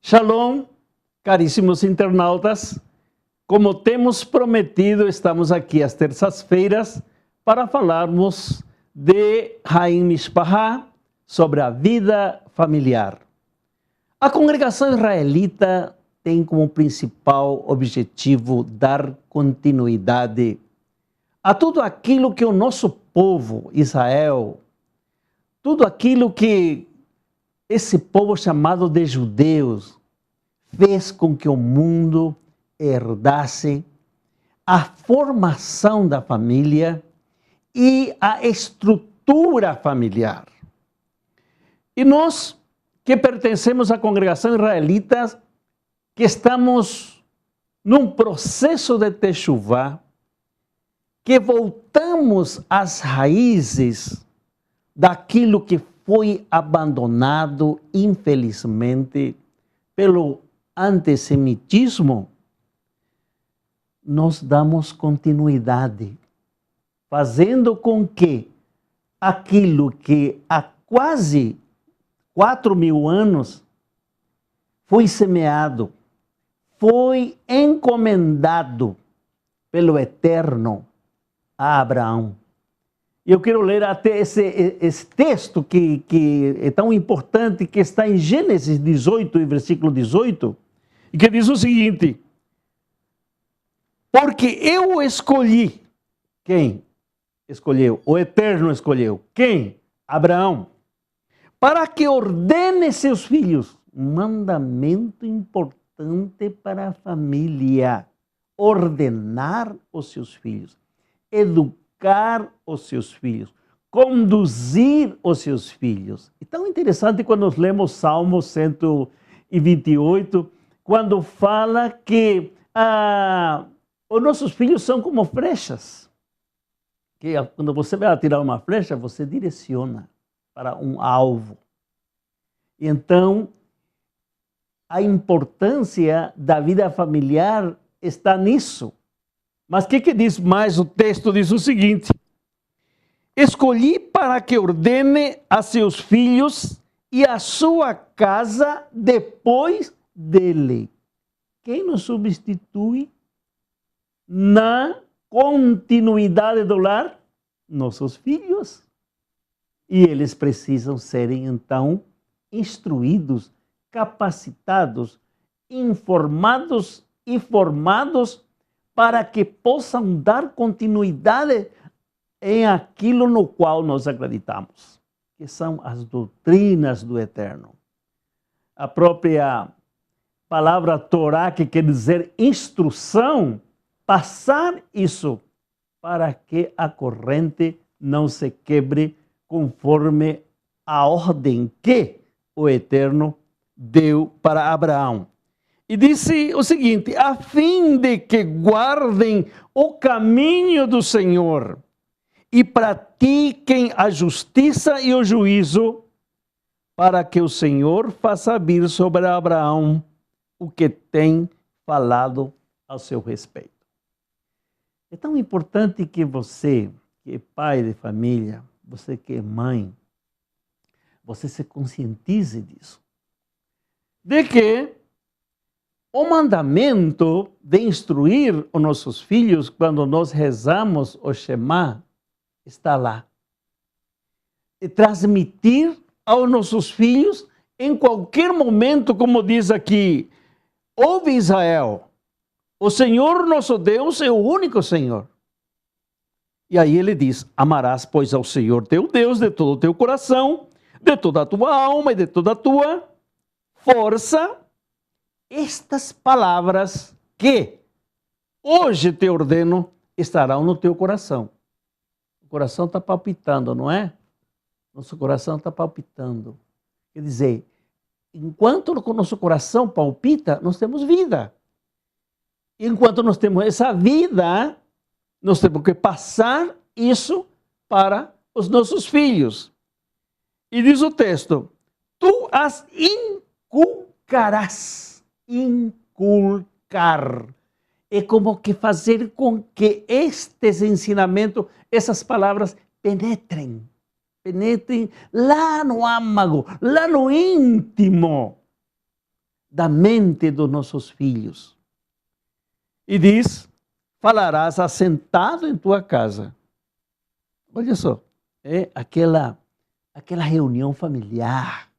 Shalom, caríssimos internautas. Como temos prometido, estamos aqui às terças-feiras para falarmos de Haim Mishpachá, sobre a vida familiar. A congregação israelita tem como principal objetivo dar continuidade a tudo aquilo que o nosso povo, Israel, tudo aquilo que esse povo chamado de judeus fez com que o mundo herdasse a formação da família e a estrutura familiar. E nós, que pertencemos à congregação israelita, que estamos num processo de techuvá, que voltamos às raízes daquilo que foi abandonado, infelizmente, pelo antissemitismo, nós damos continuidade, fazendo com que aquilo que há quase 4.000 anos foi semeado, foi encomendado pelo Eterno a Abraão. E eu quero ler até esse texto que é tão importante, que está em Gênesis 18, versículo 18, e que diz o seguinte: porque eu escolhi. Quem escolheu? O Eterno escolheu. Quem? Abraão. Para que ordene seus filhos. Um mandamento importante para a família. Ordenar os seus filhos. Educar os seus filhos. Conduzir os seus filhos. É tão interessante quando nós lemos Salmo 128, quando fala que os nossos filhos são como flechas. Que quando você vai atirar uma flecha, você direciona para um alvo. Então, a importância da vida familiar está nisso. Mas o que diz mais o texto? Diz o seguinte: escolhi para que ordene a seus filhos e a sua casa depois dele. Quem nos substitui na continuidade do lar? Nossos filhos. E eles precisam serem, então, instruídos, capacitados, informados e formados para que possam dar continuidade em aquilo no qual nós acreditamos, que são as doutrinas do Eterno. A própria palavra Torá, que quer dizer instrução, passar isso para que a corrente não se quebre conforme a ordem que o Eterno deu para Abraão. E disse o seguinte: a fim de que guardem o caminho do Senhor e pratiquem a justiça e o juízo, para que o Senhor faça vir sobre Abraão o que tem falado ao seu respeito. É tão importante que você, que é pai de família, você que é mãe, você se conscientize disso. De que o mandamento de instruir os nossos filhos quando nós rezamos o Shema está lá. E transmitir aos nossos filhos em qualquer momento, como diz aqui: ouve Israel, o Senhor nosso Deus é o único Senhor. E aí ele diz: amarás, pois, ao Senhor teu Deus de todo o teu coração, de toda a tua alma e de toda a tua força. Estas palavras que hoje te ordeno estarão no teu coração. O coração está palpitando, não é? Nosso coração está palpitando. Quer dizer, enquanto o nosso coração palpita, nós temos vida. Enquanto nós temos essa vida, nós temos que passar isso para os nossos filhos. E diz o texto: tu as inculcarás. Inculcar. É como que fazer com que estes ensinamentos, essas palavras, penetrem lá no âmago, lá no íntimo da mente dos nossos filhos. E diz, falarás assentado em tua casa. Olha só, é aquela reunião familiar,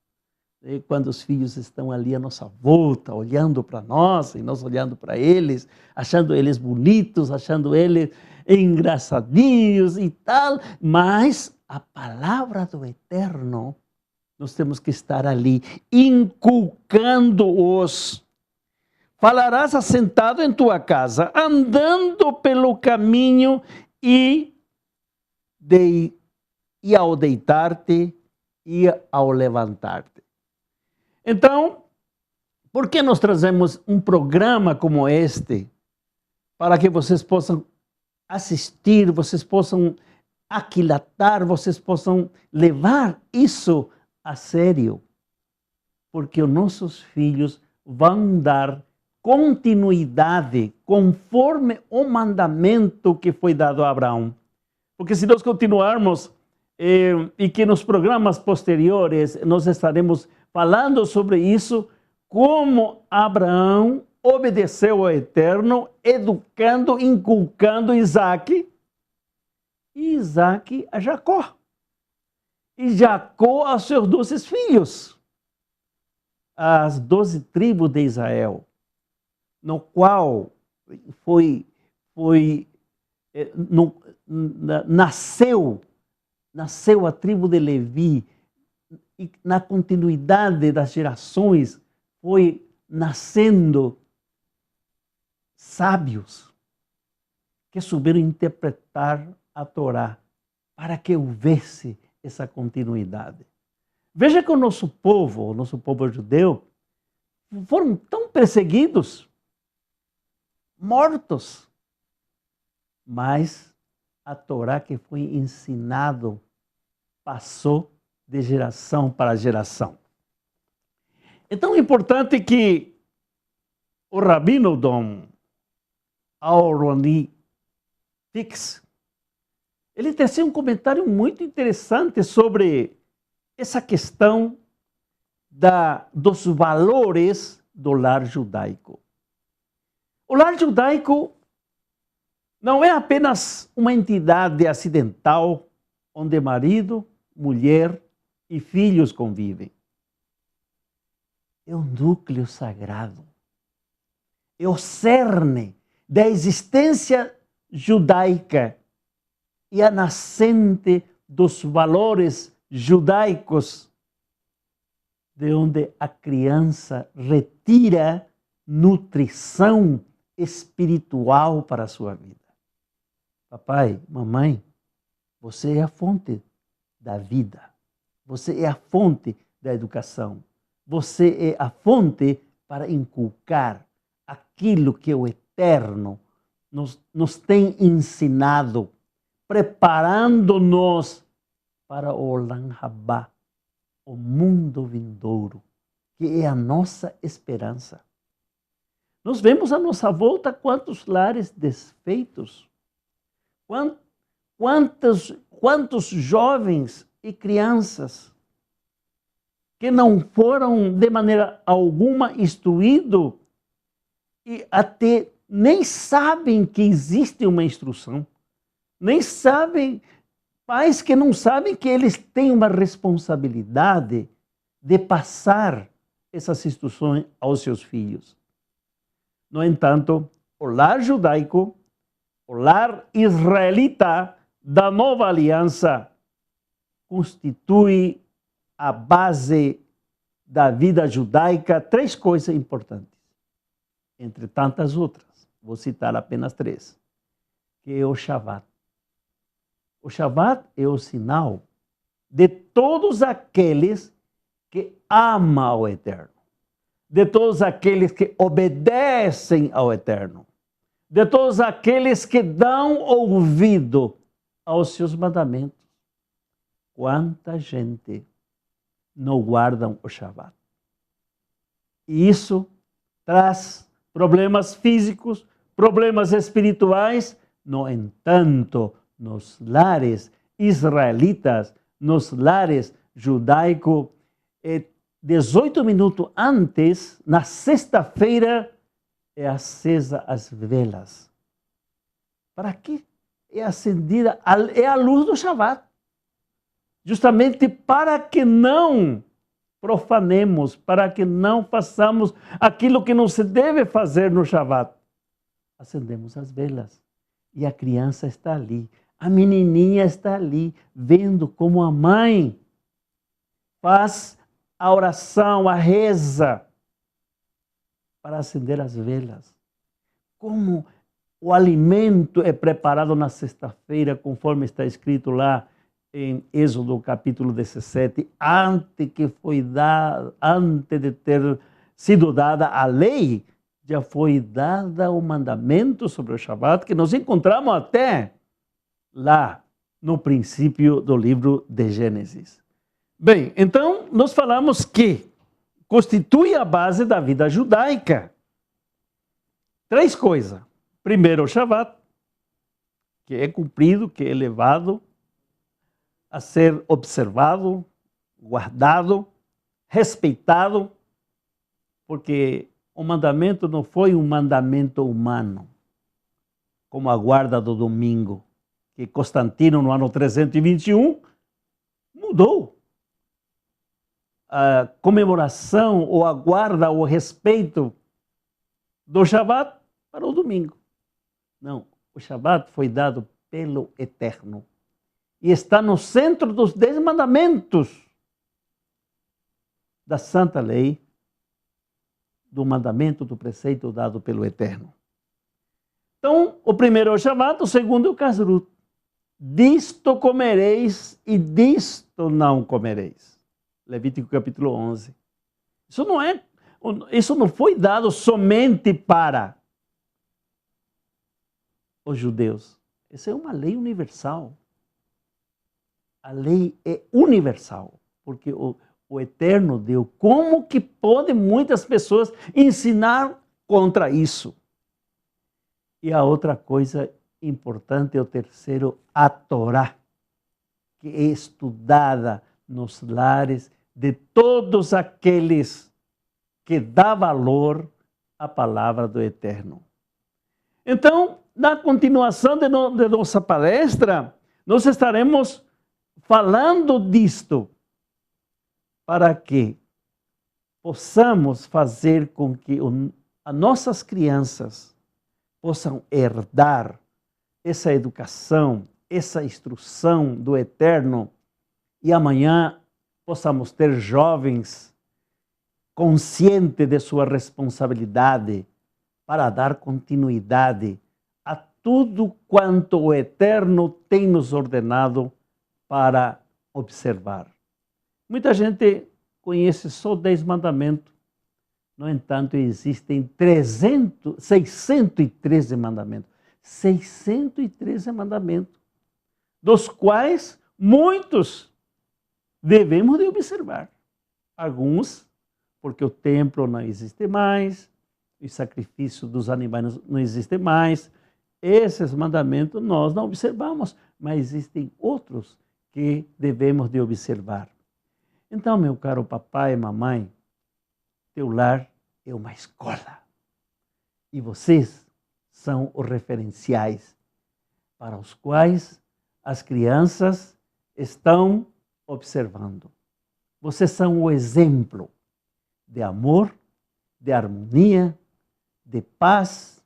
quando os filhos estão ali à nossa volta, olhando para nós, e nós olhando para eles, achando eles bonitos, achando eles engraçadinhos e tal, mas a palavra do Eterno, nós temos que estar ali, inculcando-os. Falarás assentado em tua casa, andando pelo caminho e ao deitar-te e ao levantar-te. Então, por que nós trazemos um programa como este? Para que vocês possam assistir, vocês possam aquilatar, vocês possam levar isso a sério. Porque os nossos filhos vão dar continuidade conforme o mandamento que foi dado a Abraão. Porque se nós continuarmos e que nos programas posteriores nós estaremos falando sobre isso, como Abraão obedeceu ao Eterno, educando, inculcando Isaac, e Isaac a Jacó. E Jacó aos seus 12 filhos, as 12 tribos de Israel, no qual nasceu a tribo de Levi, e na continuidade das gerações foi nascendo sábios que souberam interpretar a Torá para que houvesse essa continuidade. Veja que o nosso povo judeu, foram tão perseguidos, mortos, mas a Torá que foi ensinado passou de geração para geração. É tão importante que o rabino Dom Aaroni Fix, ele teceu um comentário muito interessante sobre essa questão dos valores do lar judaico. O lar judaico não é apenas uma entidade acidental onde marido, mulher e filhos convivem. É um núcleo sagrado. É o cerne da existência judaica e a nascente dos valores judaicos, de onde a criança retira nutrição espiritual para a sua vida. Papai, mamãe, você é a fonte da vida. Você é a fonte da educação. Você é a fonte para inculcar aquilo que o Eterno nos tem ensinado, preparando-nos para o Olam Rabá, o mundo vindouro, que é a nossa esperança. Nós vemos à nossa volta quantos lares desfeitos, quantos jovens e crianças que não foram de maneira alguma instruídos e até nem sabem que existe uma instrução, nem sabem, pais que não sabem que eles têm uma responsabilidade de passar essas instruções aos seus filhos. No entanto, o lar judaico, o lar israelita da nova aliança, constitui a base da vida judaica, 3 coisas importantes, entre tantas outras. Vou citar apenas 3, que é o Shabat. O Shabat é o sinal de todos aqueles que amam ao Eterno, de todos aqueles que obedecem ao Eterno, de todos aqueles que dão ouvido aos seus mandamentos. Quanta gente não guardam o Shabat. E isso traz problemas físicos, problemas espirituais. No entanto, nos lares israelitas, nos lares judaicos, 18 minutos antes, na sexta-feira, é acesa as velas. Para quê? É acendida, é a luz do Shabat. Justamente para que não profanemos, para que não façamos aquilo que não se deve fazer no Shabat. Acendemos as velas. E a criança está ali, a menininha está ali, vendo como a mãe faz a oração, a reza, para acender as velas. Como o alimento é preparado na sexta-feira, conforme está escrito lá em Êxodo capítulo 17, antes de ter sido dada a lei, já foi dada o mandamento sobre o Shabat, que nós encontramos até lá no princípio do livro de Gênesis. Bem, então nós falamos que constitui a base da vida judaica. 3 coisas. Primeiro, o Shabat, que é cumprido, que é elevado a ser observado, guardado, respeitado, porque o mandamento não foi um mandamento humano, como a guarda do domingo, que Constantino, no ano 321, mudou. A comemoração, ou a guarda, ou o respeito do Shabat para o domingo. Não, o Shabat foi dado pelo Eterno. E está no centro dos 10 mandamentos da Santa Lei, do mandamento, do preceito dado pelo Eterno. Então, o primeiro é o Shabat, o segundo é o Kashrut. Disto comereis e disto não comereis. Levítico capítulo 11. Isso não foi dado somente para os judeus. Essa é uma lei universal. A lei é universal, porque o Eterno deu. Como que podem muitas pessoas ensinar contra isso? E a outra coisa importante é o terceiro, a Torá, que é estudada nos lares de todos aqueles que dão valor à palavra do Eterno. Então, na continuação de nossa palestra, nós estaremos falando disto, para que possamos fazer com que as nossas crianças possam herdar essa educação, essa instrução do Eterno, e amanhã possamos ter jovens conscientes de sua responsabilidade para dar continuidade a tudo quanto o Eterno tem nos ordenado para observar. Muita gente conhece só 10 mandamentos. No entanto, existem 613 mandamentos. 613 mandamentos, dos quais muitos devemos de observar. Alguns, porque o templo não existe mais, o sacrifício dos animais não existe mais. Esses mandamentos nós não observamos, mas existem outros que devemos de observar. Então, meu caro papai e mamãe, teu lar é uma escola. E vocês são os referenciais para os quais as crianças estão observando. Vocês são o exemplo de amor, de harmonia, de paz,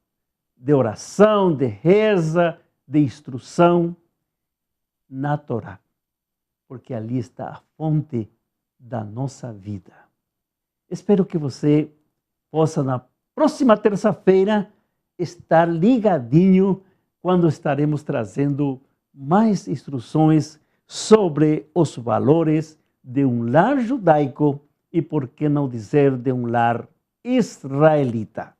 de oração, de reza, de instrução na Torá. Porque ali está a fonte da nossa vida. Espero que você possa, na próxima terça-feira, estar ligadinho quando estaremos trazendo mais instruções sobre os valores de um lar judaico e, por que não dizer, de um lar israelita.